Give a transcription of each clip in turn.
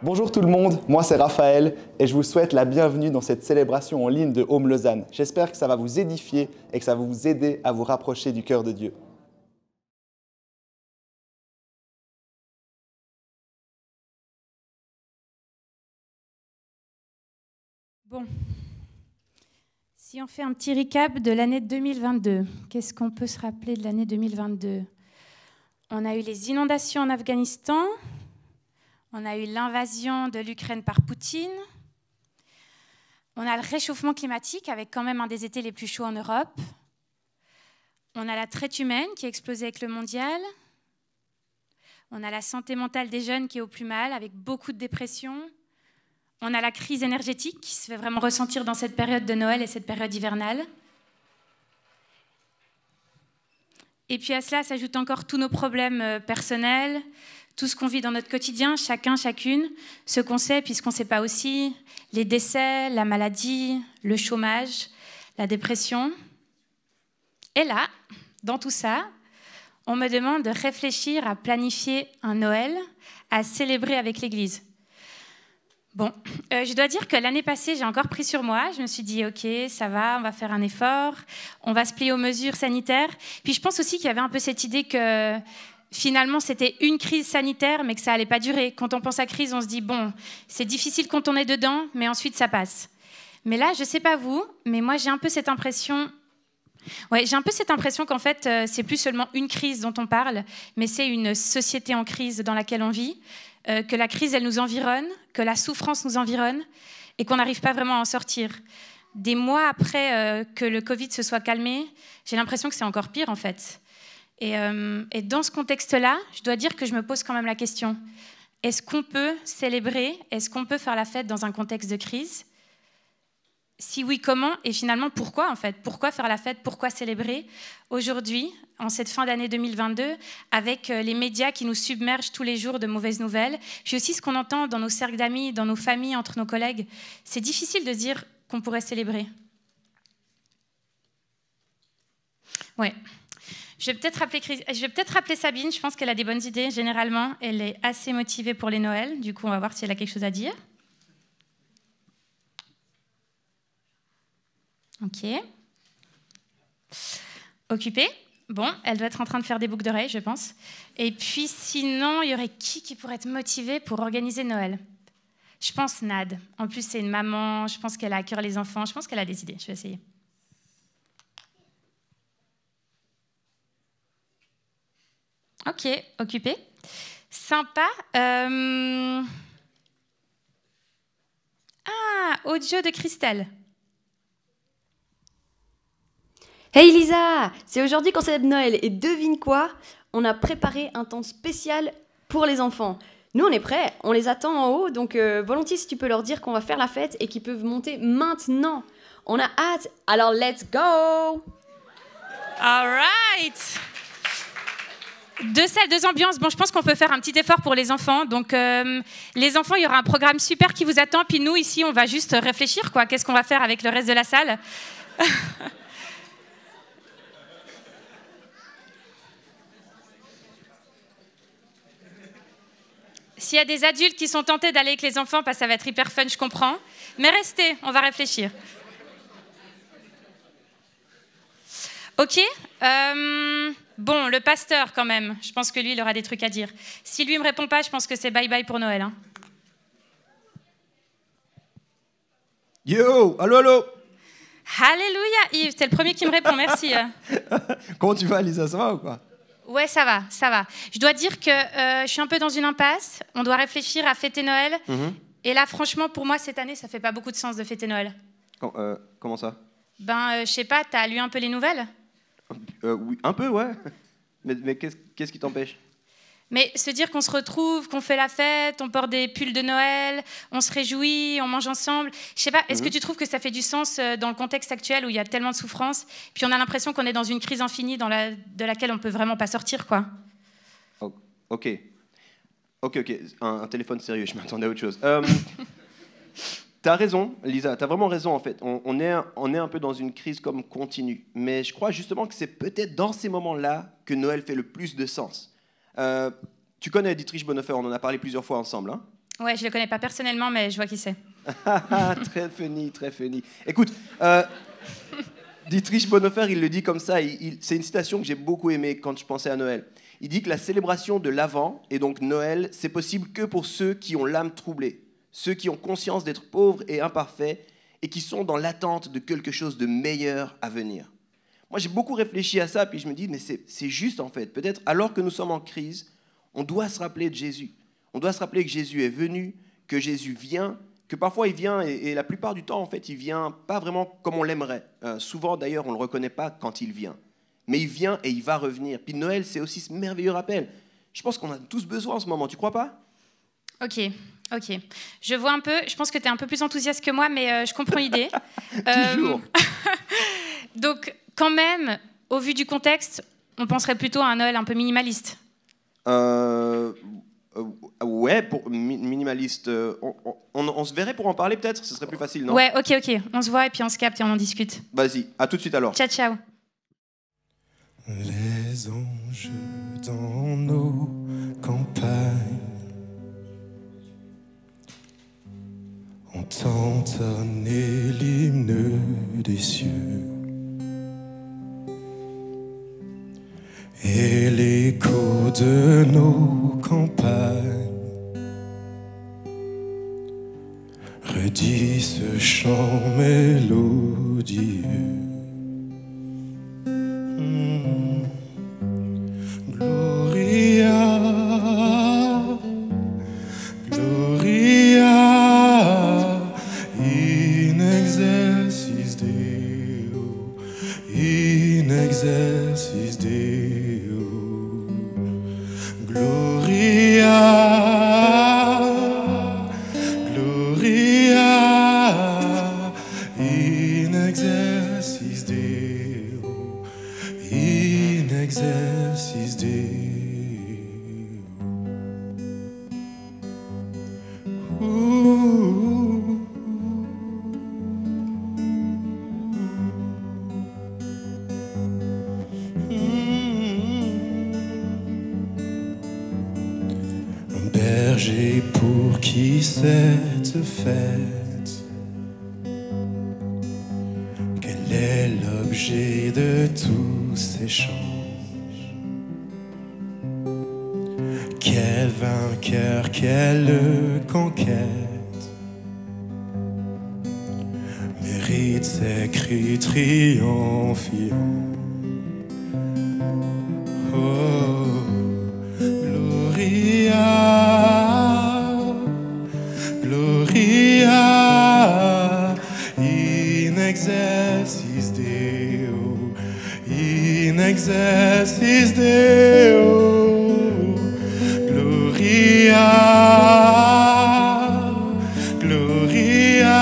Bonjour tout le monde, moi c'est Raphaël et je vous souhaite la bienvenue dans cette célébration en ligne de Home Lausanne. J'espère que ça va vous édifier et que ça va vous aider à vous rapprocher du cœur de Dieu. Bon, si on fait un petit recap de l'année 2022, qu'est-ce qu'on peut se rappeler de l'année 2022 ? On a eu les inondations en Afghanistan, on a eu l'invasion de l'Ukraine par Poutine, on a le réchauffement climatique avec quand même un des étés les plus chauds en Europe, on a la traite humaine qui a explosé avec le mondial, on a la santé mentale des jeunes qui est au plus mal avec beaucoup de dépression. On a la crise énergétique qui se fait vraiment ressentir dans cette période de Noël et cette période hivernale. Et puis à cela s'ajoutent encore tous nos problèmes personnels, tout ce qu'on vit dans notre quotidien, chacun, chacune, ce qu'on sait puis ce qu'on ne sait pas aussi, les décès, la maladie, le chômage, la dépression. Et là, dans tout ça, on me demande de réfléchir à planifier un Noël, à célébrer avec l'Église. Bon, je dois dire que l'année passée, j'ai encore pris sur moi. Je me suis dit, OK, ça va, on va faire un effort, on va se plier aux mesures sanitaires. Puis je pense aussi qu'il y avait un peu cette idée que finalement, c'était une crise sanitaire, mais que ça n'allait pas durer. Quand on pense à crise, on se dit, bon, c'est difficile quand on est dedans, mais ensuite ça passe. Mais là, je ne sais pas vous, mais moi, j'ai un peu cette impression... Ouais, j'ai un peu cette impression qu'en fait, c'est plus seulement une crise dont on parle, mais c'est une société en crise dans laquelle on vit. Que la crise, elle nous environne, que la souffrance nous environne et qu'on n'arrive pas vraiment à en sortir. Des mois après que le Covid se soit calmé, j'ai l'impression que c'est encore pire en fait. Et dans ce contexte-là, je dois dire que je me pose quand même la question, est-ce qu'on peut célébrer, est-ce qu'on peut faire la fête dans un contexte de crise ? Si oui, comment ? Et finalement, pourquoi en fait ? Pourquoi faire la fête ? Pourquoi célébrer aujourd'hui, en cette fin d'année 2022, avec les médias qui nous submergent tous les jours de mauvaises nouvelles, puis aussi ce qu'on entend dans nos cercles d'amis, dans nos familles, entre nos collègues. C'est difficile de dire qu'on pourrait célébrer. Ouais. Je vais peut-être rappeler Sabine, je pense qu'elle a des bonnes idées. Généralement, elle est assez motivée pour les Noëls. Du coup, on va voir si elle a quelque chose à dire. Ok. Occupée. Bon, elle doit être en train de faire des boucles d'oreilles, je pense. Et puis sinon, il y aurait qui pourrait être motivé pour organiser Noël ? Je pense Nad. En plus, c'est une maman, je pense qu'elle a à cœur les enfants, je pense qu'elle a des idées. Je vais essayer. Ok, occupée. Sympa. Ah, audio de Christelle. Hey Lisa, c'est aujourd'hui qu'on célèbre Noël et devine quoi ? On a préparé un temps spécial pour les enfants. Nous on est prêts, on les attend en haut, donc volontiers si tu peux leur dire qu'on va faire la fête et qu'ils peuvent monter maintenant. On a hâte, alors let's go ! All right. 2 salles, 2 ambiances. Bon, je pense qu'on peut faire un petit effort pour les enfants. Donc, les enfants, il y aura un programme super qui vous attend. Puis nous, ici, on va juste réfléchir, quoi. Qu'est-ce qu'on va faire avec le reste de la salle ? S'il y a des adultes qui sont tentés d'aller avec les enfants, parce que ça va être hyper fun, je comprends. Mais restez, on va réfléchir. Ok. Bon, le pasteur quand même. Je pense que lui, il aura des trucs à dire. Si lui ne me répond pas, je pense que c'est bye-bye pour Noël. Hein. Yo, allô, allô. Alléluia, Yves, t'es le premier qui me répond, merci. Comment tu vas, Lisa, ça va ou quoi ? Ouais, ça va, ça va. Je dois dire que je suis un peu dans une impasse. On doit réfléchir à fêter Noël. Et là, franchement, pour moi, cette année, ça fait pas beaucoup de sens de fêter Noël. Comment ça ? Ben, je sais pas, t'as lu un peu les nouvelles ? Oui, un peu, ouais. Mais qu'est-ce qui t'empêche ? Mais se dire qu'on se retrouve, qu'on fait la fête, on porte des pulls de Noël, on se réjouit, on mange ensemble. Je sais pas, est-ce que tu trouves que ça fait du sens dans le contexte actuel où il y a tellement de souffrance, puis on a l'impression qu'on est dans une crise infinie de laquelle on peut vraiment pas sortir, quoi. Oh, ok. Un téléphone sérieux, je m'attendais à autre chose. T'as raison, Lisa, t'as vraiment raison en fait. On est un peu dans une crise comme continue. Mais je crois justement que c'est peut-être dans ces moments-là que Noël fait le plus de sens. Tu connais Dietrich Bonhoeffer, on en a parlé plusieurs fois ensemble. Hein ? Ouais, je le connais pas personnellement, mais je vois qui c'est. Très funny, très funny. Écoute, Dietrich Bonhoeffer, il le dit comme ça, c'est une citation que j'ai beaucoup aimée quand je pensais à Noël. Il dit que la célébration de l'Avent, et donc Noël, c'est possible que pour ceux qui ont l'âme troublée, ceux qui ont conscience d'être pauvres et imparfaits, et qui sont dans l'attente de quelque chose de meilleur à venir. Moi, j'ai beaucoup réfléchi à ça, puis je me dis, mais c'est juste en fait. Peut-être, alors que nous sommes en crise, on doit se rappeler de Jésus. On doit se rappeler que Jésus est venu, que Jésus vient, que parfois il vient, et la plupart du temps, en fait, il vient pas vraiment comme on l'aimerait. Souvent, d'ailleurs, on ne le reconnaît pas quand il vient. Mais il vient et il va revenir. Puis Noël, c'est aussi ce merveilleux rappel. Je pense qu'on a tous besoin en ce moment, tu crois pas? Ok. Je vois un peu, je pense que tu es un peu plus enthousiaste que moi, mais je comprends l'idée. Toujours. Donc, quand même, au vu du contexte, on penserait plutôt à un Noël un peu minimaliste. Ouais, pour minimaliste. On se verrait pour en parler peut-être? Ce serait plus facile, non? Ouais, ok. On se voit et puis on se capte et on en discute. Vas-y, à tout de suite alors. Ciao. Les anges dans nos campagnes ont entonné l'hymne des cieux. Et l'écho de nos campagnes redit ce chant mélodieux. Gloria, Gloria, in excelsis Deo, in excelsis Deo. Gloria, Gloria, in excelsis Deo, in excelsis Deo. Un berger pour qui cette fête, quel est l'objet de tous ces chants? Quel vainqueur, quelle conquête mérite ces cris triomphants? Oh, Gloria, Gloria, in excelsis Deo, in excelsis Deo. Gloria, Gloria,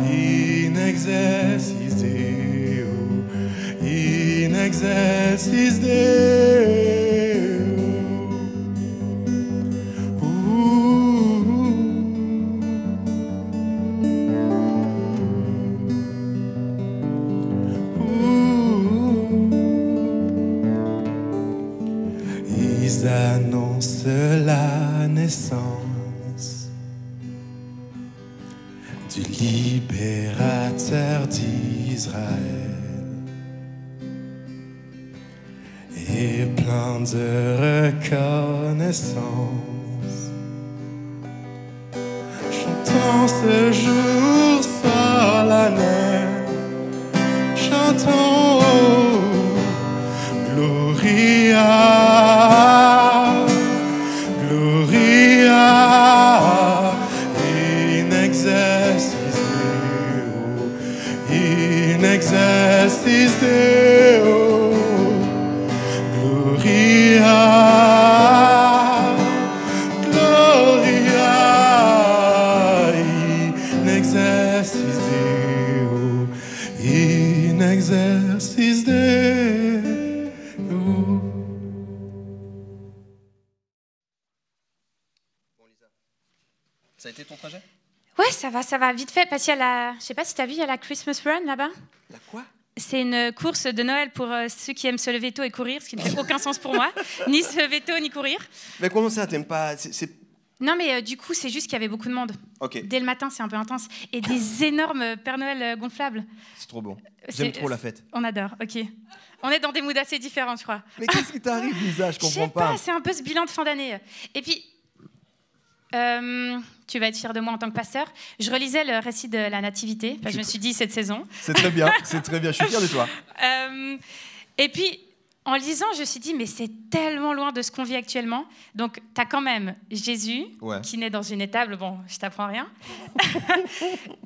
in excelsis Deo, in excelsis Deo. Ils annoncent la naissance du libérateur d'Israël. Et plein de reconnaissance, chantons ce jour solennel, chantons Gloria, Gloria, in excelsis Deo, in excelsis Deo. Gloria, Gloria, in excelsis Deo, in excelsis Deo. Ça a été ton trajet? Ouais, ça va vite fait, parce qu'il y a la... Je sais pas si tu as vu, il y a la Christmas Run là-bas. La quoi? C'est une course de Noël pour ceux qui aiment se lever tôt et courir, ce qui ne fait aucun sens pour moi, ni se lever tôt ni courir. Mais comment ça, t'aimes pas? Non, mais du coup, c'est juste qu'il y avait beaucoup de monde. Ok, Dès le matin, c'est un peu intense. Et des énormes Père Noël gonflables. C'est trop bon. C'est- J'aime trop la fête. On adore, ok. On est dans des moods assez différents, je crois. Mais qu'est-ce qui t'arrive, Lisa? Je Je sais comprends pas. c'est un peu ce bilan de fin d'année. Et puis, tu vas être fier de moi en tant que pasteur. Je relisais le récit de la Nativité. Enfin, je me suis dit cette saison. C'est très bien, c'est très bien. Je suis fier de toi. Et puis, en lisant, je me suis dit, mais c'est tellement loin de ce qu'on vit actuellement. Donc, tu as quand même Jésus, Ouais. qui naît dans une étable, bon, je t'apprends rien.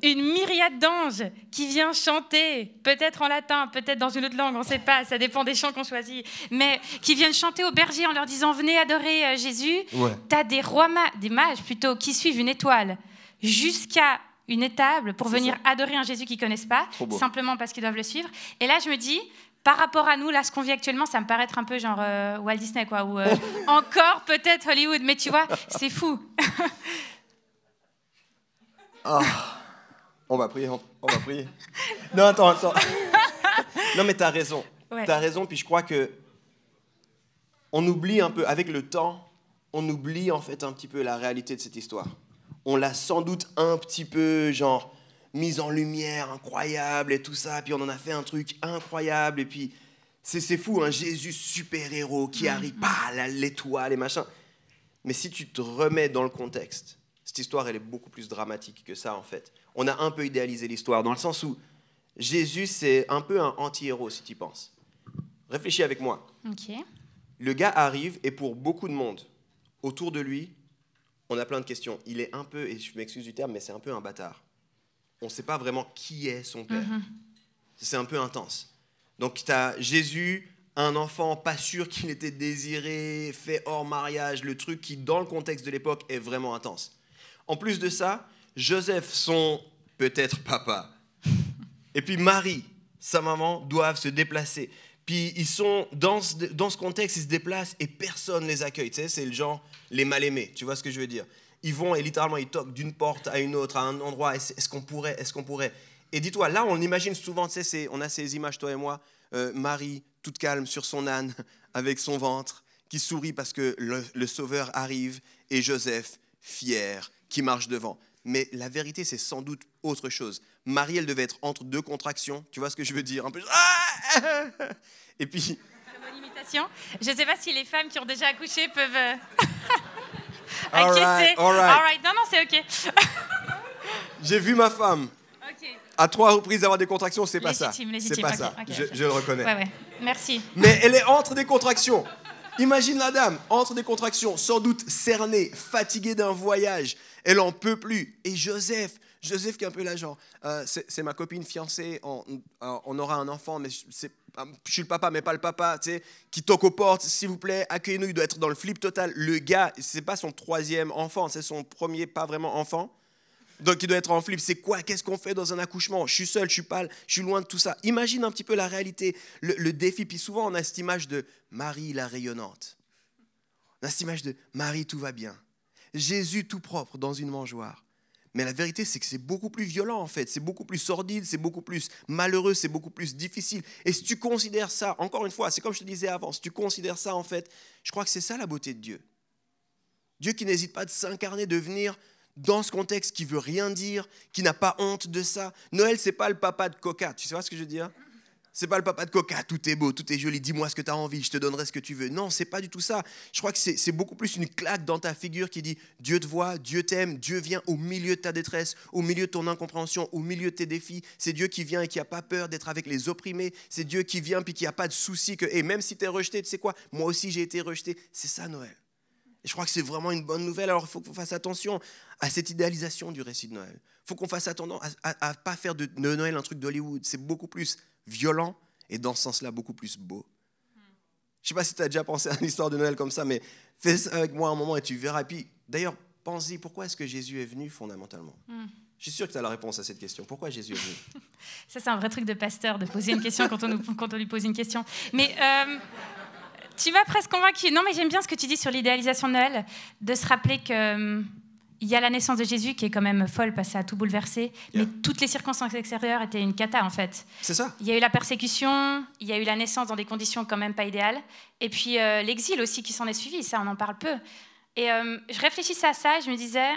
Une myriade d'anges qui vient chanter, peut-être en latin, peut-être dans une autre langue, on ne sait pas, ça dépend des chants qu'on choisit, mais qui viennent chanter aux bergers en leur disant, venez adorer Jésus. Ouais. Tu as des mages plutôt, qui suivent une étoile jusqu'à une étable pour venir adorer un Jésus qu'ils ne connaissent pas, Trop beau. simplement parce qu'ils doivent le suivre. Et là, je me dis, par rapport à nous, là, ce qu'on vit actuellement, ça me paraît être un peu genre Walt Disney, quoi, ou encore peut-être Hollywood, mais tu vois, c'est fou. on va prier, on va prier. Non, attends. Non, mais t'as raison. Ouais. T'as raison, puis je crois que on oublie un peu, avec le temps, on oublie en fait un petit peu la réalité de cette histoire. On l'a sans doute un petit peu, genre, mise en lumière, incroyable et tout ça, puis on en a fait un truc incroyable, et puis c'est fou, un Jésus super-héros qui arrive, l'étoile et machin. Mais si tu te remets dans le contexte, cette histoire, elle est beaucoup plus dramatique que ça, en fait. On a un peu idéalisé l'histoire, dans le sens où Jésus, c'est un peu un anti-héros, si tu y penses. Réfléchis avec moi. Ok. Le gars arrive, et pour beaucoup de monde, autour de lui, on a plein de questions. Il est un peu, et je m'excuse du terme, mais c'est un peu un bâtard. On ne sait pas vraiment qui est son père. C'est un peu intense. Donc, tu as Jésus, un enfant pas sûr qu'il était désiré, fait hors mariage, le truc qui, dans le contexte de l'époque, est vraiment intense. En plus de ça, Joseph, son peut-être papa, et puis Marie, sa maman, doivent se déplacer. Puis ils sont dans ce contexte, ils se déplacent et personne ne les accueille. Tu sais, c'est le genre les mal-aimés, tu vois ce que je veux dire. Ils vont et littéralement ils toquent d'une porte à une autre, à un endroit. Est-ce qu'on pourrait. Et dis-toi, là on imagine souvent, tu sais, on a ces images, toi et moi, Marie toute calme sur son âne avec son ventre, qui sourit parce que le Sauveur arrive, et Joseph fier qui marche devant. Mais la vérité, c'est sans doute autre chose. Marie, elle devait être entre deux contractions, tu vois ce que je veux dire, un peu. Et puis. Très bonne imitation. Je ne sais pas si les femmes qui ont déjà accouché peuvent All right. All right. Non, c'est ok. J'ai vu ma femme Ok. à 3 reprises avoir des contractions, c'est pas Légitime, ça. C'est pas ok, ça. ok, Je le reconnais. Ouais. Merci. Mais elle est entre des contractions. Imagine la dame, entre des contractions, sans doute cernée, fatiguée d'un voyage. Elle en peut plus. Et Joseph qui est un peu là, genre, c'est ma copine fiancée, on aura un enfant, mais je suis le papa, mais pas le papa, tu sais, qui toque aux portes, s'il vous plaît, accueillez-nous, il doit être dans le flip total. Le gars, c'est pas son 3e enfant, c'est son premier, pas vraiment enfant. Donc il doit être en flip. C'est quoi? Qu'est-ce qu'on fait dans un accouchement? Je suis seul, je suis pâle, je suis loin de tout ça. Imagine un petit peu la réalité, le défi. Puis souvent, on a cette image de Marie la rayonnante. On a cette image de Marie, tout va bien. Jésus tout propre dans une mangeoire. Mais la vérité, c'est que c'est beaucoup plus violent, en fait. C'est beaucoup plus sordide, c'est beaucoup plus malheureux, c'est beaucoup plus difficile. Et si tu considères ça, encore une fois, c'est comme je te disais avant, si tu considères ça, en fait, je crois que c'est ça la beauté de Dieu. Dieu qui n'hésite pas de s'incarner, de venir dans ce contexte, qui veut rien dire, qui n'a pas honte de ça. Noël, c'est pas le papa de Coca, tu sais pas ce que je veux dire? C'est pas le papa de Coca, tout est beau, tout est joli, dis-moi ce que tu as envie, je te donnerai ce que tu veux. Non, c'est pas du tout ça. Je crois que c'est beaucoup plus une claque dans ta figure qui dit Dieu te voit, Dieu t'aime, Dieu vient au milieu de ta détresse, au milieu de ton incompréhension, au milieu de tes défis. C'est Dieu qui vient et qui n'a pas peur d'être avec les opprimés. C'est Dieu qui vient puis qui n'a pas de souci que, hey, même si tu es rejeté, tu sais quoi, moi aussi j'ai été rejeté. C'est ça Noël. Et je crois que c'est vraiment une bonne nouvelle. Alors il faut qu'on fasse attention à cette idéalisation du récit de Noël. Il faut qu'on fasse attention à ne pas faire de Noël un truc d'Hollywood. C'est beaucoup plus violent. Et dans ce sens-là, beaucoup plus beau. Je ne sais pas si tu as déjà pensé à une histoire de Noël comme ça, mais fais ça avec moi un moment et tu verras. Et puis, d'ailleurs, pense-y, pourquoi est-ce que Jésus est venu fondamentalement? Je suis sûr que tu as la réponse à cette question. Pourquoi Jésus est venu? Ça, c'est un vrai truc de pasteur, de poser une question quand on lui pose une question. Mais tu m'as presque convaincu. Non, mais j'aime bien ce que tu dis sur l'idéalisation de Noël, de se rappeler que... Il y a la naissance de Jésus qui est quand même folle parce que ça a tout bouleversé, mais toutes les circonstances extérieures étaient une cata en fait. C'est ça. Il y a eu la persécution, il y a eu la naissance dans des conditions quand même pas idéales, et puis l'exil aussi qui s'en est suivi, ça on en parle peu. Et je réfléchissais à ça et je me disais,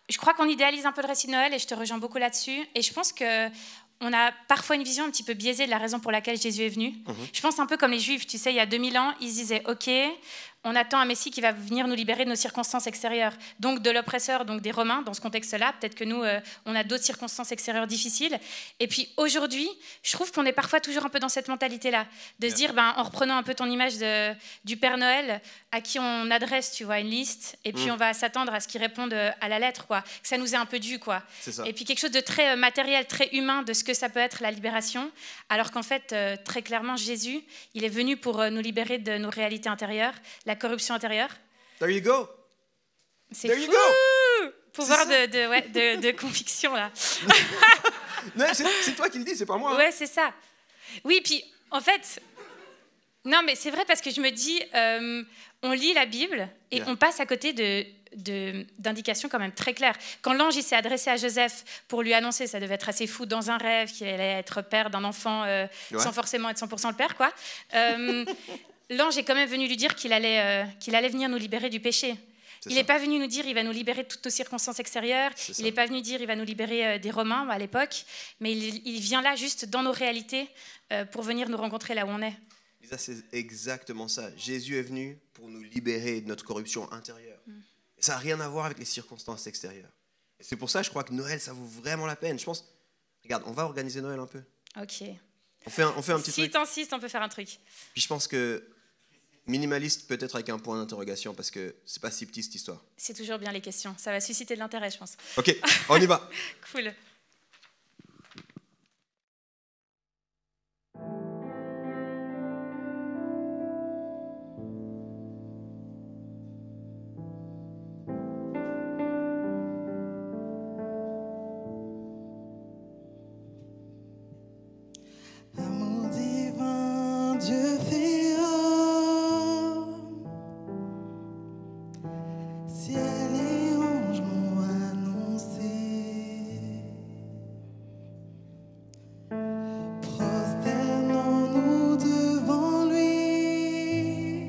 je crois qu'on idéalise un peu le récit de Noël et je te rejoins beaucoup là-dessus. Et je pense qu'on a parfois une vision un petit peu biaisée de la raison pour laquelle Jésus est venu. Je pense un peu comme les Juifs, tu sais, il y a 2000 ans, ils se disaient, OK, on attend un Messie qui va venir nous libérer de nos circonstances extérieures, donc de l'oppresseur, donc des Romains, dans ce contexte-là. Peut-être que nous, on a d'autres circonstances extérieures difficiles. Et puis aujourd'hui, je trouve qu'on est parfois toujours un peu dans cette mentalité-là, de se dire, en reprenant un peu ton image du Père Noël, à qui on adresse, tu vois, une liste, et puis on va s'attendre à ce qu'il réponde à la lettre, quoi. Que ça nous est un peu dû, quoi. Et puis quelque chose de très matériel, très humain de ce que ça peut être la libération, alors qu'en fait, très clairement, Jésus, il est venu pour nous libérer de nos réalités intérieures, la corruption intérieure. There you go. C'est There you fou. go. Pouvoir de conviction, là. Non, c'est toi qui le dis, c'est pas moi. Ouais, c'est ça. Oui, puis en fait, non, mais c'est vrai parce que je me dis, on lit la Bible et on passe à côté d'indications quand même très claires. Quand l'ange s'est adressé à Joseph pour lui annoncer, ça devait être assez fou, dans un rêve, qu'il allait être père d'un enfant sans forcément être 100% le père, quoi. L'ange est quand même venu lui dire qu'il allait venir nous libérer du péché. Il n'est pas venu nous dire il va nous libérer de toutes nos circonstances extérieures. Il n'est pas venu dire il va nous libérer des Romains à l'époque. Mais il vient là juste dans nos réalités pour venir nous rencontrer là où on est. Lisa, c'est exactement ça. Jésus est venu pour nous libérer de notre corruption intérieure. Et ça n'a rien à voir avec les circonstances extérieures. Et c'est pour ça, je crois que Noël, ça vaut vraiment la peine. Je pense, regarde, on va organiser Noël un peu. Ok. On fait un petit truc. Si t'insistes, on peut faire un truc. Puis je pense que minimaliste peut-être avec un point d'interrogation parce que c'est pas si petit cette histoire. C'est toujours bien les questions. Ça va susciter de l'intérêt, je pense. Ok, on y va. Cool. Amour divin, Dieu fait homme. Ciel et anges m'ont annoncé. Prosternons-nous devant lui,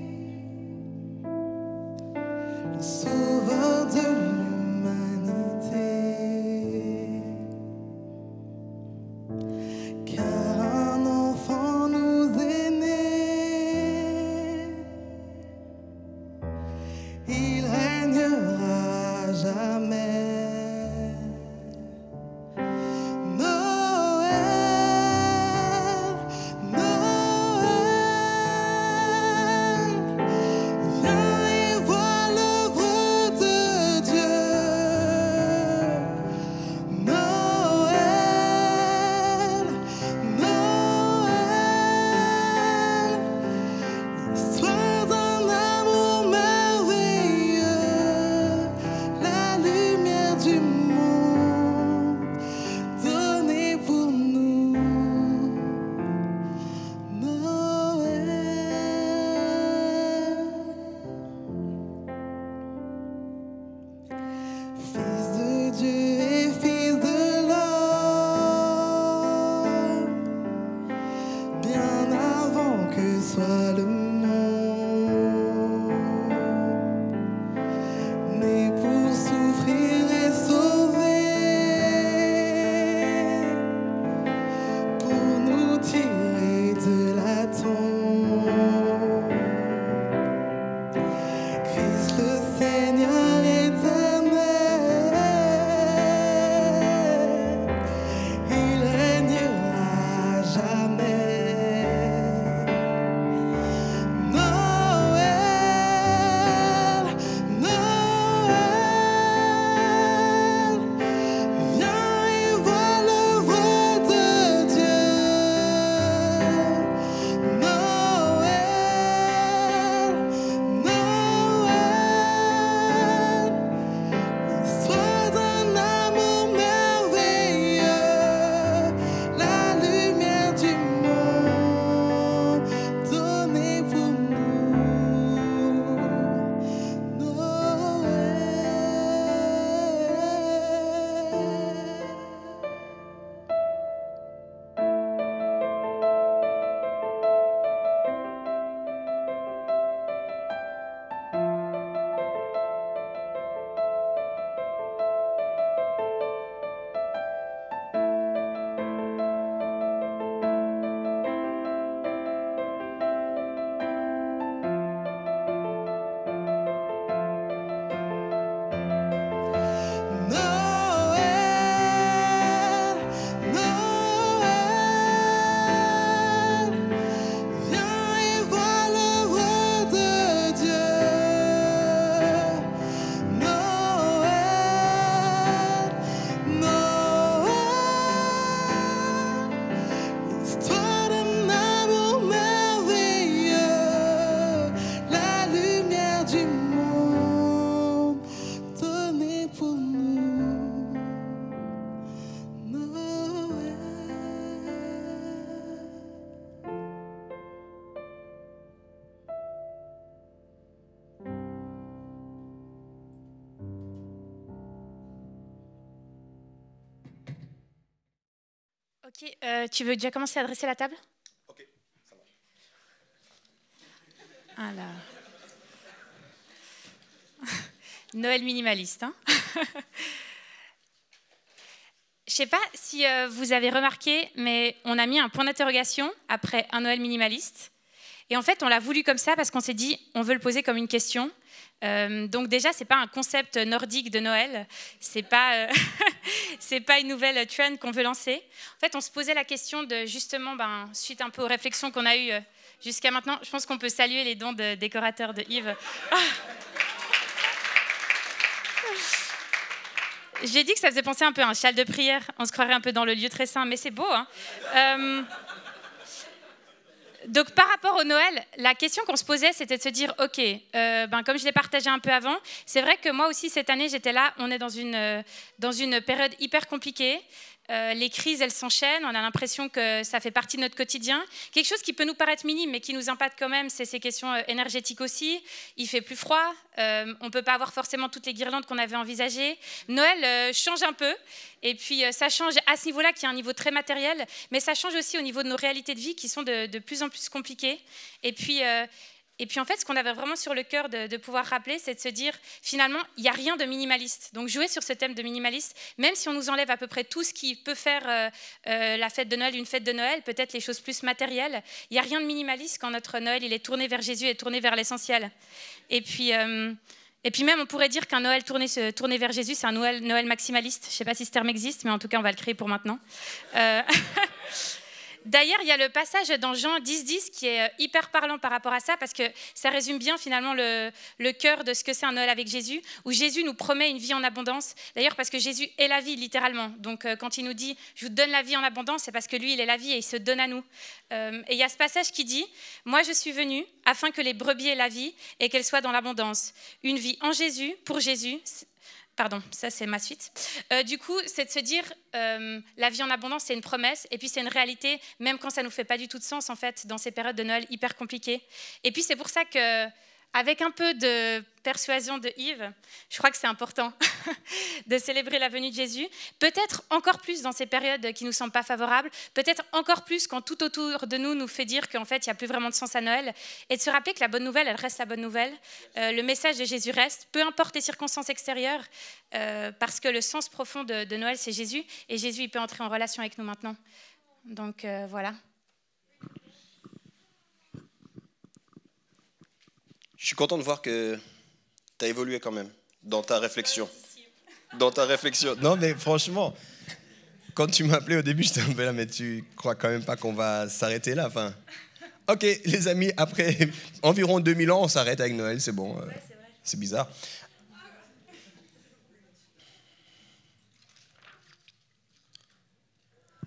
le sauveur de l'humanité. Car un enfant nous est né, il régnera à jamais. Noël, Ok, tu veux déjà commencer à dresser la table? Ok, ça marche. Alors. Noël minimaliste, hein. Je sais pas si vous avez remarqué, mais on a mis un point d'interrogation après un Noël minimaliste. Et en fait, on l'a voulu comme ça parce qu'on s'est dit, on veut le poser comme une question. Donc déjà, c'est pas un concept nordique de Noël. C'est pas, c'est pas une nouvelle trend qu'on veut lancer. En fait, on se posait la question de justement, suite un peu aux réflexions qu'on a eues jusqu'à maintenant. Je pense qu'on peut saluer les dons de décorateurs de Yves. J'ai dit que ça faisait penser un peu à un châle de prière. On se croirait un peu dans le lieu très saint, mais c'est beau, hein. Donc, par rapport au Noël, la question qu'on se posait, c'était de se dire, OK, comme je l'ai partagé un peu avant, c'est vrai que moi aussi, cette année, j'étais là, on est dans une période hyper compliquée. Les crises, elles s'enchaînent, on a l'impression que ça fait partie de notre quotidien. Quelque chose qui peut nous paraître minime, mais qui nous impacte quand même, c'est ces questions énergétiques aussi. Il fait plus froid, on ne peut pas avoir forcément toutes les guirlandes qu'on avait envisagées. Noël change un peu, et puis ça change à ce niveau-là, qui est un niveau très matériel, mais ça change aussi au niveau de nos réalités de vie, qui sont de plus en plus compliquées. Et puis en fait, ce qu'on avait vraiment sur le cœur de pouvoir rappeler, c'est de se dire, finalement, il n'y a rien de minimaliste. Donc jouer sur ce thème de minimaliste, même si on nous enlève à peu près tout ce qui peut faire la fête de Noël, une fête de Noël, peut-être les choses plus matérielles, il n'y a rien de minimaliste quand notre Noël, il est tourné vers Jésus et tourné vers l'essentiel. Et puis même, on pourrait dire qu'un Noël tourné vers Jésus, c'est un Noël maximaliste. Je ne sais pas si ce terme existe, mais en tout cas, on va le créer pour maintenant. D'ailleurs, il y a le passage dans Jean 10,10 qui est hyper parlant par rapport à ça, parce que ça résume bien finalement le cœur de ce que c'est un Noël avec Jésus, où Jésus nous promet une vie en abondance. D'ailleurs, parce que Jésus est la vie, littéralement. Donc, quand il nous dit « je vous donne la vie en abondance », c'est parce que lui, il est la vie et il se donne à nous. Et il y a ce passage qui dit « moi, je suis venu afin que les brebis aient la vie et qu'elles soient dans l'abondance. Une vie en Jésus, pour Jésus ». Pardon, ça c'est ma suite. Du coup, c'est de se dire, la vie en abondance, c'est une promesse, et puis c'est une réalité, même quand ça ne nous fait pas du tout de sens, en fait, dans ces périodes de Noël hyper compliquées. Et puis c'est pour ça qu'avec un peu de persuasion de Yves, je crois que c'est important de célébrer la venue de Jésus, peut-être encore plus dans ces périodes qui ne nous semblent pas favorables, peut-être encore plus quand tout autour de nous fait dire qu'en fait, il n'y a plus vraiment de sens à Noël, et de se rappeler que la bonne nouvelle, elle reste la bonne nouvelle, le message de Jésus reste, peu importe les circonstances extérieures, parce que le sens profond de Noël, c'est Jésus, et Jésus, il peut entrer en relation avec nous maintenant. Donc voilà. Je suis content de voir que tu as évolué quand même dans ta réflexion. Dans ta réflexion. Non, mais franchement, quand tu m'as appelé au début, j'étais un peu là, mais tu crois quand même pas qu'on va s'arrêter là, enfin. Ok, les amis, après environ 2000 ans, on s'arrête avec Noël, c'est bon. C'est bizarre.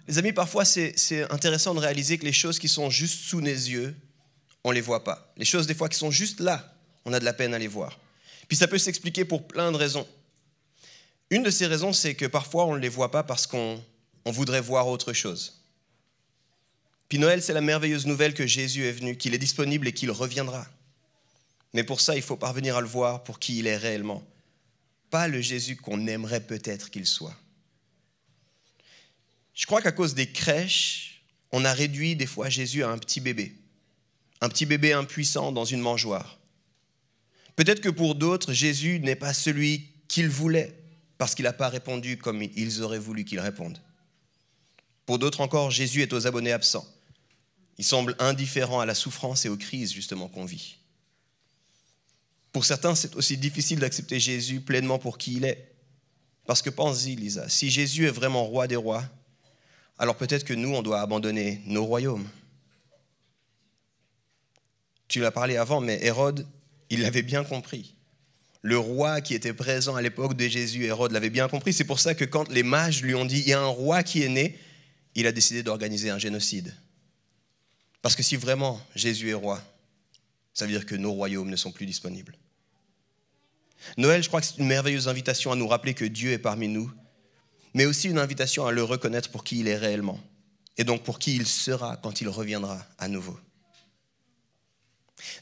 Les amis, parfois, c'est intéressant de réaliser que les choses qui sont juste sous nos yeux, on ne les voit pas. Les choses, des fois, qui sont juste là, on a de la peine à les voir. Puis ça peut s'expliquer pour plein de raisons. Une de ces raisons, c'est que parfois, on ne les voit pas parce qu'on voudrait voir autre chose. Puis Noël, c'est la merveilleuse nouvelle que Jésus est venu, qu'il est disponible et qu'il reviendra. Mais pour ça, il faut parvenir à le voir pour qui il est réellement. Pas le Jésus qu'on aimerait peut-être qu'il soit. Je crois qu'à cause des crèches, on a réduit des fois Jésus à un petit bébé impuissant dans une mangeoire. Peut-être que pour d'autres, Jésus n'est pas celui qu'ils voulaient parce qu'il n'a pas répondu comme ils auraient voulu qu'il réponde. Pour d'autres encore, Jésus est aux abonnés absents. Il semble indifférent à la souffrance et aux crises justement qu'on vit. Pour certains, c'est aussi difficile d'accepter Jésus pleinement pour qui il est. Parce que pense-y, Lisa, si Jésus est vraiment roi des rois, alors peut-être que nous, on doit abandonner nos royaumes. Tu l'as parlé avant, mais Hérode, il l'avait bien compris. Le roi qui était présent à l'époque de Jésus, Hérode, l'avait bien compris. C'est pour ça que quand les mages lui ont dit « il y a un roi qui est né », il a décidé d'organiser un génocide. Parce que si vraiment Jésus est roi, ça veut dire que nos royaumes ne sont plus disponibles. Noël, je crois que c'est une merveilleuse invitation à nous rappeler que Dieu est parmi nous, mais aussi une invitation à le reconnaître pour qui il est réellement, et donc pour qui il sera quand il reviendra à nouveau.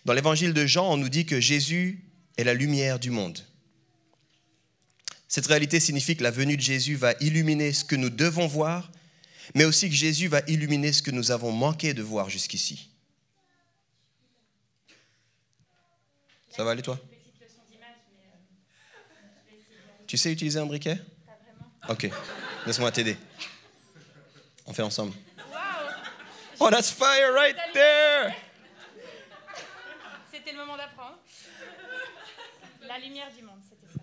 Dans l'évangile de Jean, on nous dit que Jésus est la lumière du monde. Cette réalité signifie que la venue de Jésus va illuminer ce que nous devons voir, mais aussi que Jésus va illuminer ce que nous avons manqué de voir jusqu'ici. Ça va aller, toi? Tu sais utiliser un briquet? Ok, laisse-moi t'aider. On fait ensemble. Oh, that's fire right there! C'était le moment d'apprendre. La lumière du monde, c'était ça.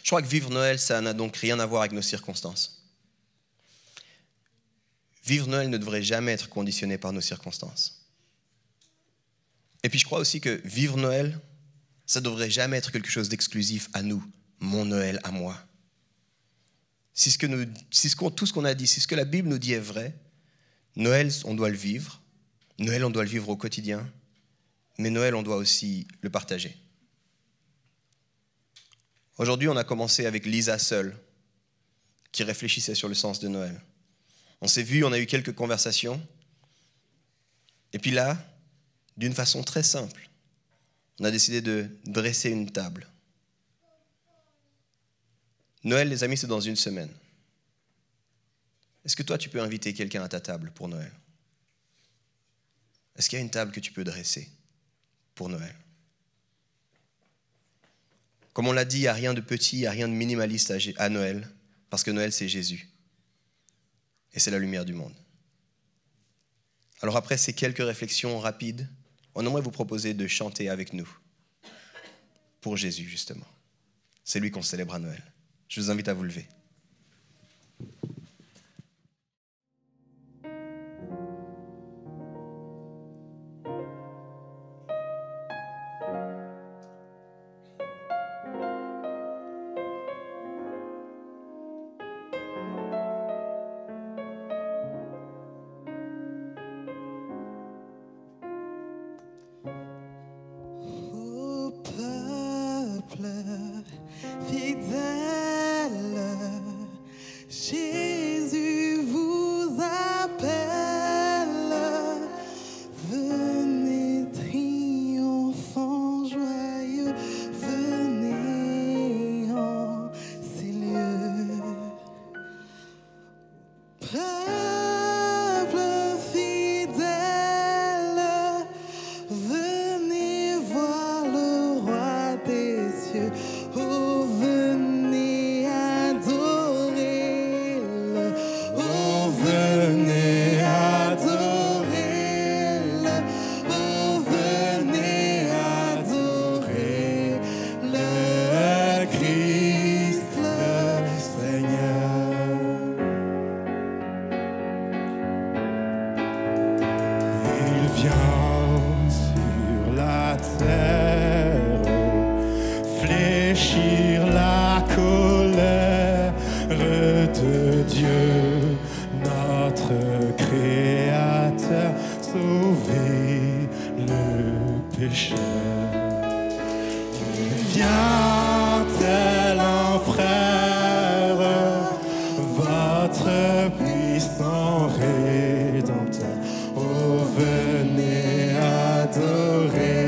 Je crois que vivre Noël, ça n'a donc rien à voir avec nos circonstances. Vivre Noël ne devrait jamais être conditionné par nos circonstances. Et puis je crois aussi que vivre Noël, ça ne devrait jamais être quelque chose d'exclusif à nous, mon Noël à moi. Si tout ce qu'on a dit, si ce que la Bible nous dit est vrai, Noël, on doit le vivre. Noël, on doit le vivre au quotidien. Mais Noël, on doit aussi le partager. Aujourd'hui, on a commencé avec Lisa seule, qui réfléchissait sur le sens de Noël. On s'est vu, on a eu quelques conversations. Et puis là, d'une façon très simple, on a décidé de dresser une table. Noël, les amis, c'est dans une semaine. Est-ce que toi, tu peux inviter quelqu'un à ta table pour Noël? Est-ce qu'il y a une table que tu peux dresser pour Noël? Comme on l'a dit, il n'y a rien de petit, il n'y a rien de minimaliste à Noël, parce que Noël, c'est Jésus. Et c'est la lumière du monde. Alors après ces quelques réflexions rapides, on aimerait vous proposer de chanter avec nous, pour Jésus, justement. C'est lui qu'on célèbre à Noël. Je vous invite à vous lever. Ô peuple fidèle, Jésus vous appelle. Venez triomphant, joyeux, venez en ces lieux. Peuple fidèle, venez voir le roi des cieux. Oh, venez adorer-le. Oh, venez adorer-le. Oh, venez adorer le Christ, le Seigneur. Il vient sur la terre fléchir la colère de Dieu, notre Créateur, sauver le pécheur. Il vient tel un frère, votre puissant Rédempteur. Oh, venez adorer-le.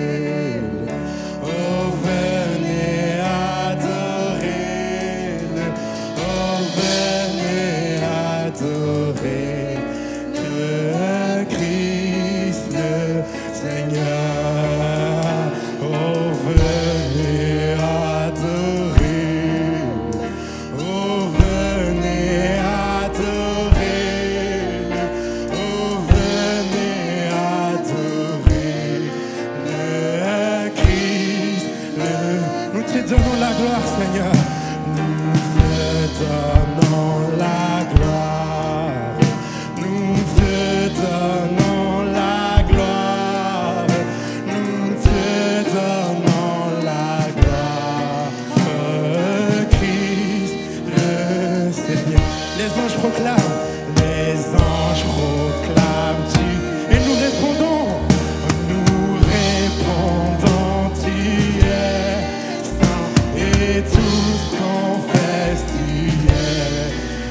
Oh, venez adorer-le. Oh, venez adorer le Christ, le Seigneur. Oh, venez adorer-le. Oh, venez adorer-le. Oh, venez adorer le Christ. Nous te donnons la gloire, Seigneur. Nous te donnons la gloire. Nous te donnons la gloire. Nous te donnons la gloire. Christ, le Seigneur. Les anges proclament. Les anges proclament tu. Et nous répondons. Nous répondons, tu es saint. Et tous confessent, tu es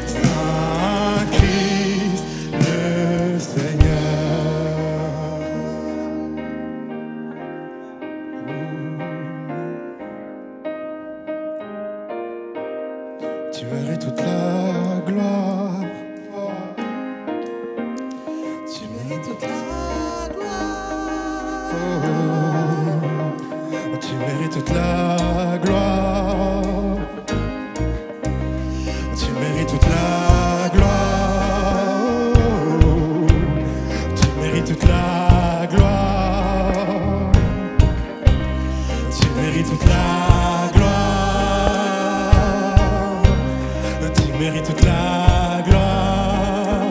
saint. Christ, le Seigneur. mérites toute la gloire. Tu mérites toute la gloire. Tu mérites toute la gloire. Tu mérites toute la gloire.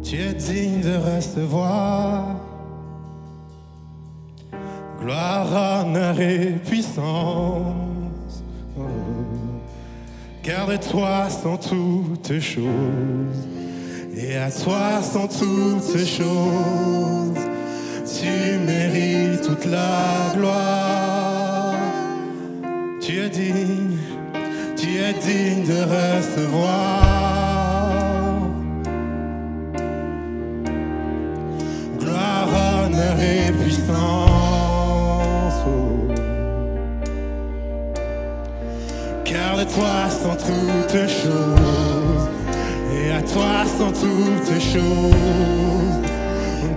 Tu es digne de recevoir gloire, honneur et puissance. Garde-toi sans toutes choses, et à toi sans toutes choses. Tu mérites toute la gloire. Tu es digne de recevoir gloire, honneur et puissance. Garde-toi sans toutes choses, et à toi sans toutes choses.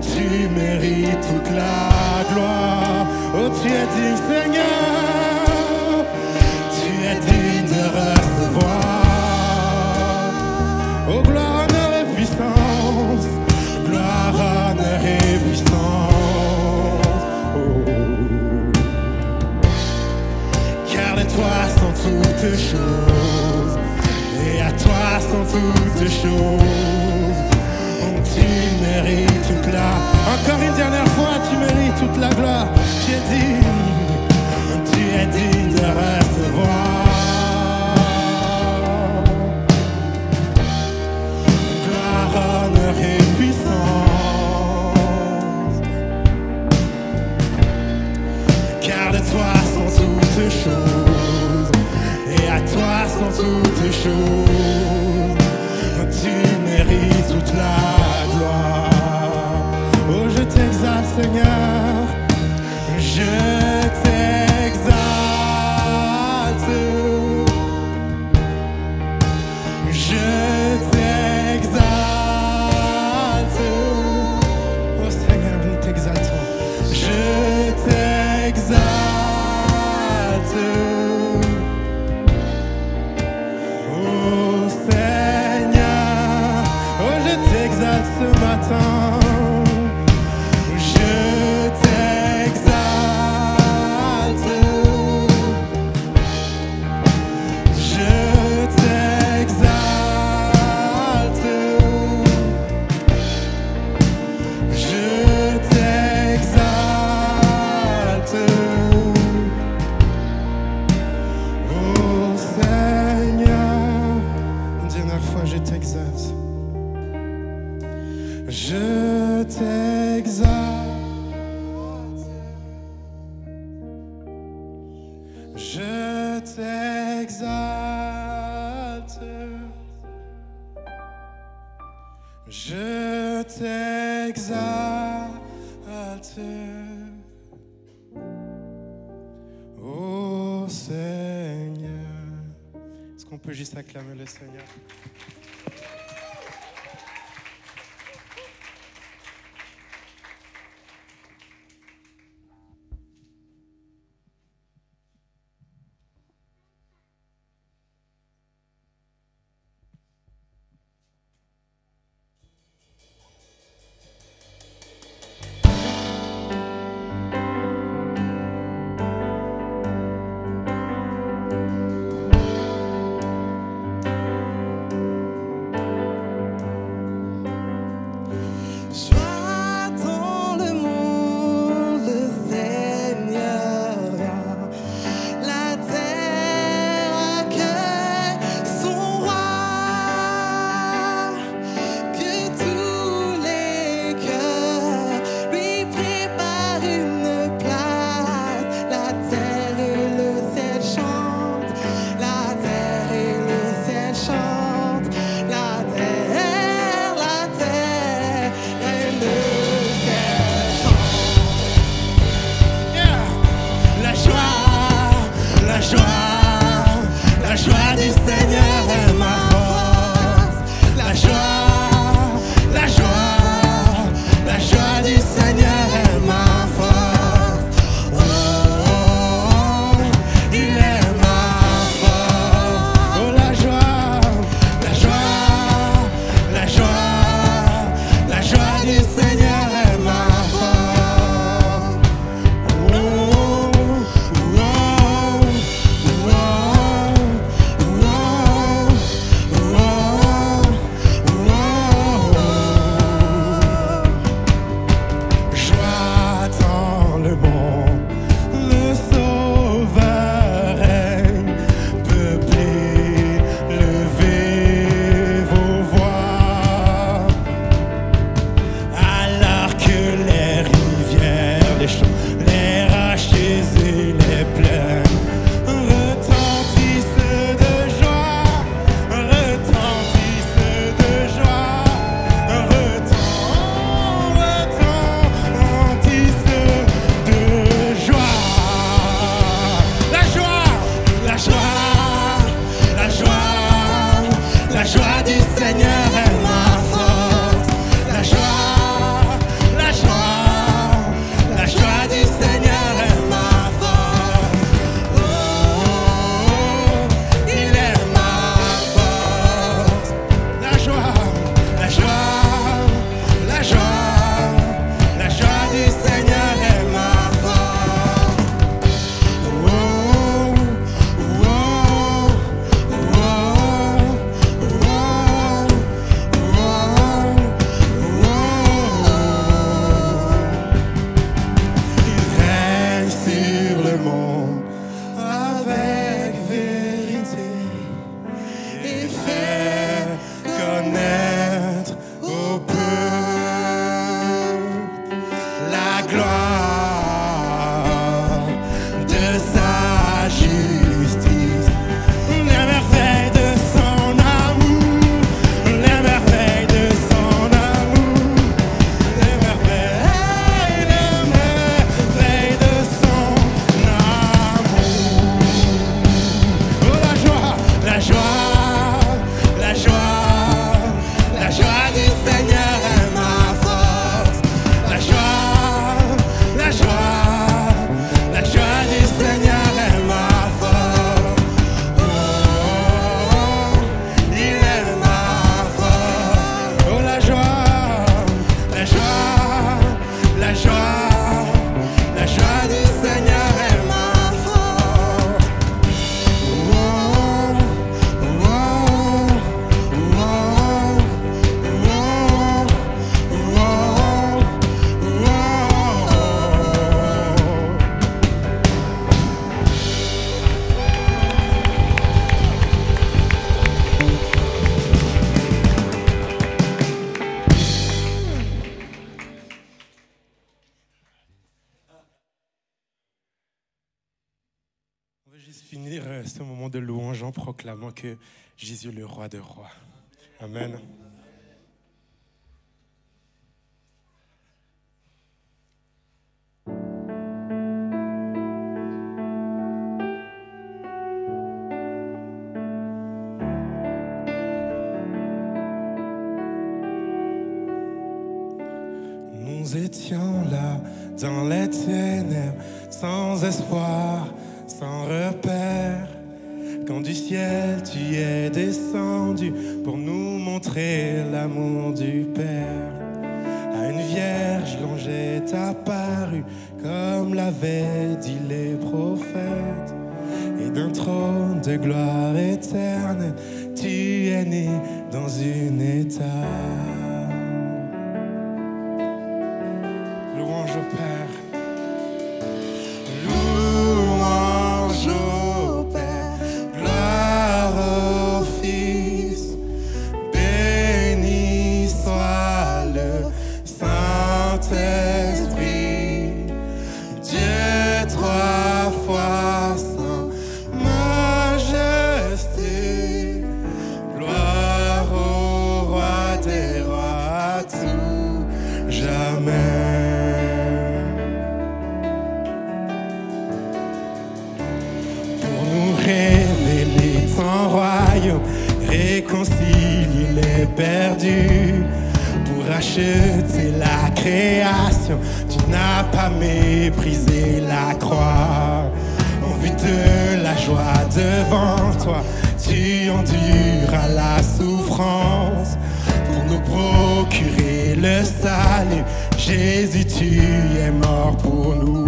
Tu mérites toute la gloire. Oh, tu es digne, Seigneur. Tu es digne de recevoir. Oh, gloire, honneur et puissance. Gloire, honneur et puissance. Oh. Garde-toi sans toutes choses, et à toi sans toutes choses. Tu mérites toute la... Encore une dernière fois, tu mérites toute la gloire. Tu es digne de recevoir gloire, honneur et puissance. Garde-toi sans toutes choses, et à toi sans toutes choses. Tu mérites toute la gloire. Oh, je t'exalte, Seigneur. Je t'exalte. Je t'exalte. Oh, Seigneur, nous t'exaltons. Je t'exalte. Oh, Seigneur. Oh, je t'exalte ce matin. Je t'exalte. Je t'exalte. Je t'exalte. Oh Seigneur, une dernière fois, je t'exalte. Je t'exalte. Je t'exalte. Je t'exalte. Oh Seigneur. Est-ce qu'on peut juste acclamer le Seigneur? ce moment de louange en proclamant que Jésus est le roi de rois. Amen. Nous étions là dans les ténèbres, sans espoir, sans repère. Quand du ciel tu es descendu pour nous montrer l'amour du Père. À une vierge l'ange est apparu comme l'avaient dit les prophètes. Et d'un trône de gloire éternelle, tu es né dans une étable. Louange au Père. Louange au Père. Gloire au Fils. Béni soit le Saint-Esprit. Dieu trois fois saint, majesté. Gloire au roi des rois à tout jamais. Révéler ton royaume, réconcilier les perdus, pour racheter la création. Tu n'as pas méprisé la croix. En vue de la joie devant toi, tu enduras la souffrance pour nous procurer le salut. Jésus, tu es mort pour nous.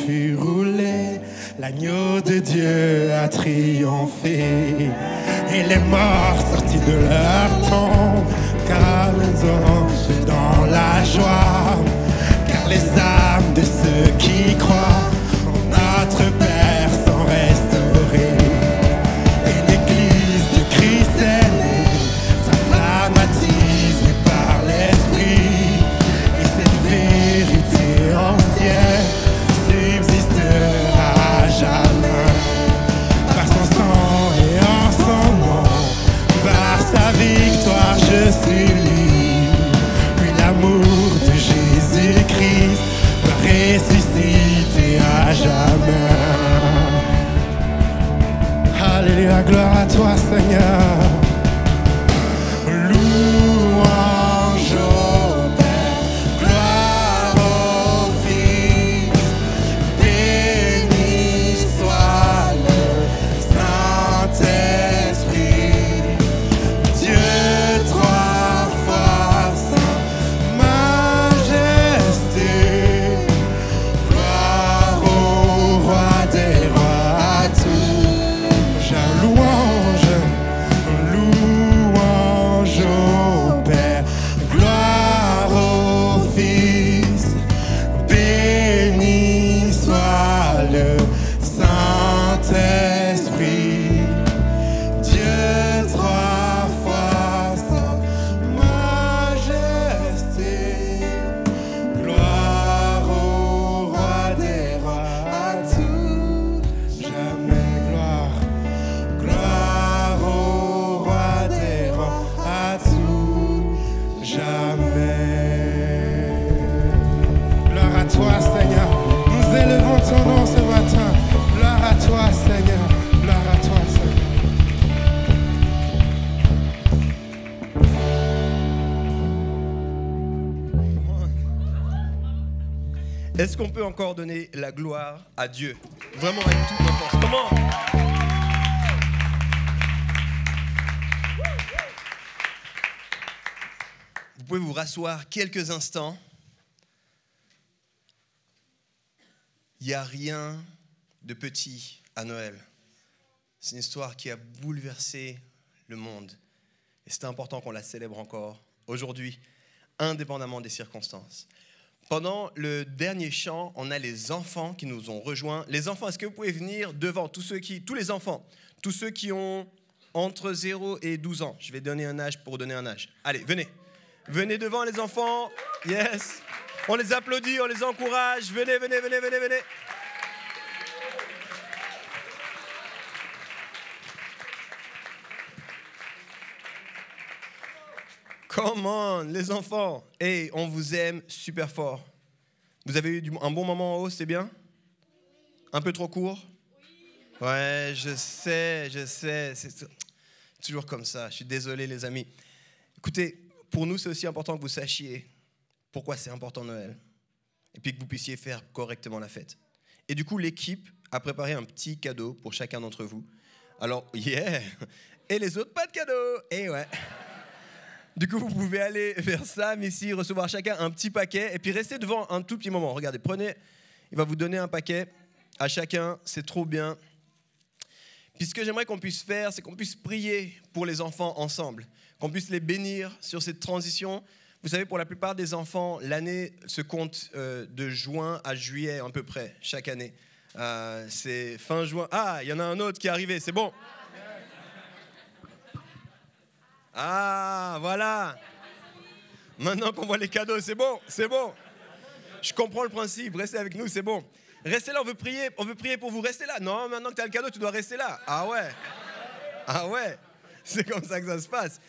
Fut roulé, l'agneau de Dieu a triomphé, et les morts sortis de leur tombe, car les anges dans la joie, car les âmes de ceux qui croient en notre Père sont restaurées, et l'Église de Christ est née, sa flamme attisée par l'Esprit, et cette vérité ancienne subsistera jamais. Par son sang et en son nom, par sa victoire je suis libre. Puis l'amour de Jésus-Christ va ressusciter à jamais. Alléluia, gloire à toi Seigneur. Louange au Père, gloire au Fils. Béni soit le Saint-Esprit, Dieu trois fois saint, majesté. Gloire au roi des rois à tout. J'ai louange, Est-ce qu'on peut encore donner la gloire à Dieu? Vraiment avec toute ma force. Comment? Vous pouvez vous rasseoir quelques instants. Il n'y a rien de petit à Noël. C'est une histoire qui a bouleversé le monde. Et c'est important qu'on la célèbre encore aujourd'hui, indépendamment des circonstances. Pendant le dernier chant, on a les enfants qui nous ont rejoints. Les enfants, est-ce que vous pouvez venir devant? Tous les enfants, tous ceux qui ont entre 0 et 12 ans. Je vais donner un âge pour donner un âge. Allez, venez. Venez devant les enfants. Yes. On les applaudit, on les encourage. Venez, venez, venez, venez, venez. Come on, les enfants. Hey, on vous aime super fort. Vous avez eu un bon moment en haut, c'est bien? Un peu trop court? Ouais, je sais. C'est toujours comme ça. Je suis désolé, les amis. Écoutez, pour nous, c'est aussi important que vous sachiez pourquoi c'est important Noël. Et puis que vous puissiez faire correctement la fête. Et du coup, l'équipe a préparé un petit cadeau pour chacun d'entre vous. Alors, yeah! Et les autres, pas de cadeau! Et ouais. Du coup, vous pouvez aller vers Sam ici, recevoir chacun un petit paquet et puis rester devant un tout petit moment. Regardez, prenez, il va vous donner un paquet à chacun, c'est trop bien. Puis ce que j'aimerais qu'on puisse faire, c'est qu'on puisse prier pour les enfants ensemble, qu'on puisse les bénir sur cette transition. Vous savez, pour la plupart des enfants, l'année se compte de juin à juillet à peu près, chaque année. C'est fin juin. Ah, il y en a un autre qui est arrivé, c'est bon. Ah, voilà. Maintenant qu'on voit les cadeaux, c'est bon, c'est bon. Je comprends le principe, restez avec nous, c'est bon. Restez là, on veut prier pour vous, restez là. Non, maintenant que tu as le cadeau, tu dois rester là. Ah ouais, c'est comme ça que ça se passe.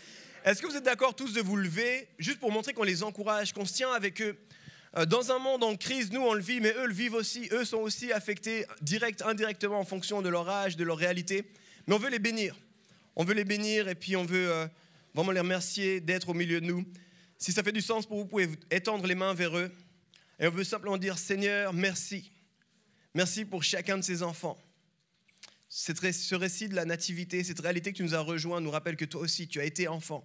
Est-ce que vous êtes d'accord tous de vous lever, juste pour montrer qu'on les encourage, qu'on se tient avec eux? Dans un monde en crise, nous on le vit, mais eux le vivent aussi. Eux sont aussi affectés, direct, indirectement, en fonction de leur âge, de leur réalité. Mais on veut les bénir. On veut les bénir et puis on veut... vraiment les remercier d'être au milieu de nous. Si ça fait du sens pour vous, vous pouvez étendre les mains vers eux. Et on veut simplement dire, Seigneur, merci. Merci pour chacun de ces enfants. Ce récit de la nativité, cette réalité que tu nous as rejoint nous rappelle que toi aussi, tu as été enfant.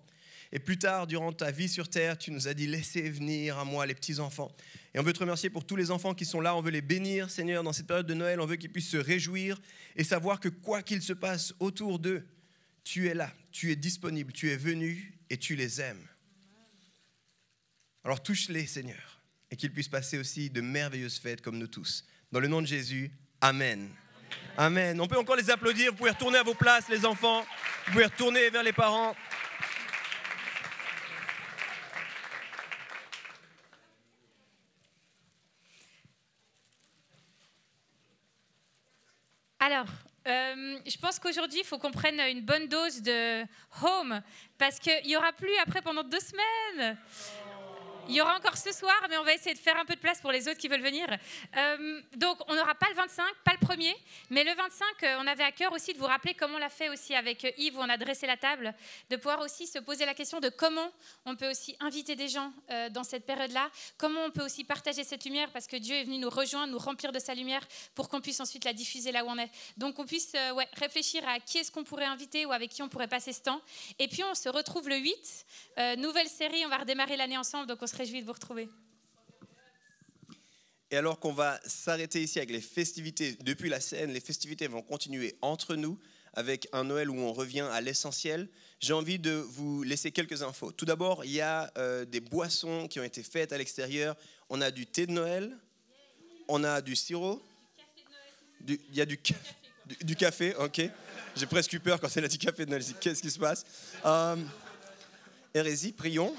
Et plus tard, durant ta vie sur terre, tu nous as dit, laissez venir à moi les petits-enfants. Et on veut te remercier pour tous les enfants qui sont là. On veut les bénir, Seigneur, dans cette période de Noël. On veut qu'ils puissent se réjouir et savoir que quoi qu'il se passe autour d'eux, tu es là, tu es disponible, tu es venu et tu les aimes. Alors touche-les, Seigneur, et qu'ils puissent passer aussi de merveilleuses fêtes comme nous tous. Dans le nom de Jésus, Amen. Amen. On peut encore les applaudir, vous pouvez retourner à vos places, les enfants. Vous pouvez retourner vers les parents. Alors, je pense qu'aujourd'hui, il faut qu'on prenne une bonne dose de home, parce qu'il n'y aura plus après pendant 2 semaines. Il y aura encore ce soir, mais on va essayer de faire un peu de place pour les autres qui veulent venir. Donc, on n'aura pas le 25, pas le 1er, mais le 25, on avait à cœur aussi de vous rappeler, comme on l'a fait aussi avec Yves, où on a dressé la table, de pouvoir aussi se poser la question de comment on peut aussi inviter des gens dans cette période-là, comment on peut aussi partager cette lumière, parce que Dieu est venu nous rejoindre, nous remplir de sa lumière, pour qu'on puisse ensuite la diffuser là où on est. Donc, on puisse réfléchir à qui est-ce qu'on pourrait inviter ou avec qui on pourrait passer ce temps. Et puis, on se retrouve le 8, nouvelle série, on va redémarrer l'année ensemble, donc on se réjouis de vous retrouver. Et alors qu'on va s'arrêter ici avec les festivités, depuis la scène, les festivités vont continuer entre nous avec un Noël où on revient à l'essentiel. J'ai envie de vous laisser quelques infos. Tout d'abord, il y a des boissons qui ont été faites à l'extérieur. On a du thé de Noël, on a du sirop, il y a du café, ok. J'ai presque eu peur quand elle a dit café de Noël. Qu'est-ce qui se passe? Hérésie, prions.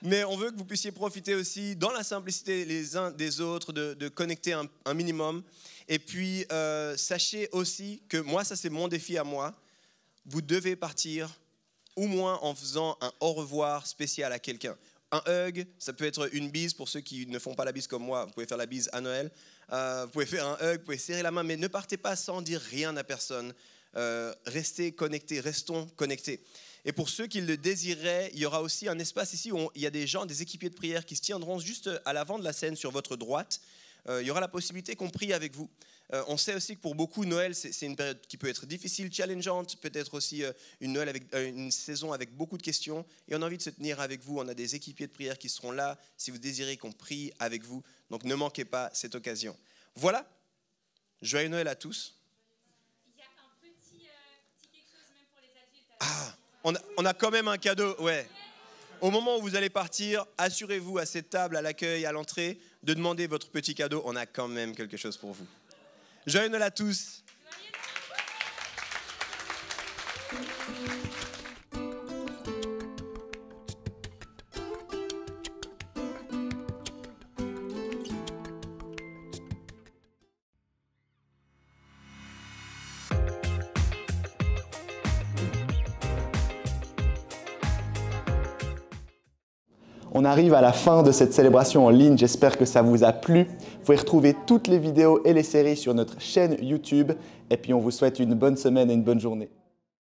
Mais on veut que vous puissiez profiter aussi, dans la simplicité les uns des autres, de connecter un minimum. Et puis, sachez aussi que moi, ça c'est mon défi à moi. Vous devez partir au moins en faisant un au revoir spécial à quelqu'un. Un hug, ça peut être une bise pour ceux qui ne font pas la bise comme moi. Vous pouvez faire la bise à Noël. Vous pouvez faire un hug, vous pouvez serrer la main, mais ne partez pas sans dire rien à personne. Restez connectés, restons connectés. Et pour ceux qui le désireraient, il y aura aussi un espace ici où il y a des gens, des équipiers de prière qui se tiendront juste à l'avant de la scène sur votre droite. Il y aura la possibilité qu'on prie avec vous. On sait aussi que pour beaucoup, Noël, c'est une période qui peut être difficile, challengeante, peut-être aussi une saison avec beaucoup de questions. Et on a envie de se tenir avec vous. On a des équipiers de prière qui seront là si vous désirez qu'on prie avec vous. Donc ne manquez pas cette occasion. Voilà. Joyeux Noël à tous. Il y a un petit quelque chose même pour les adultes. On a quand même un cadeau, ouais. Au moment où vous allez partir, assurez-vous à cette table, à l'accueil, à l'entrée, de demander votre petit cadeau. On a quand même quelque chose pour vous. Joyeux Noël à tous. On arrive à la fin de cette célébration en ligne, j'espère que ça vous a plu. Vous pouvez retrouver toutes les vidéos et les séries sur notre chaîne YouTube. Et puis on vous souhaite une bonne semaine et une bonne journée.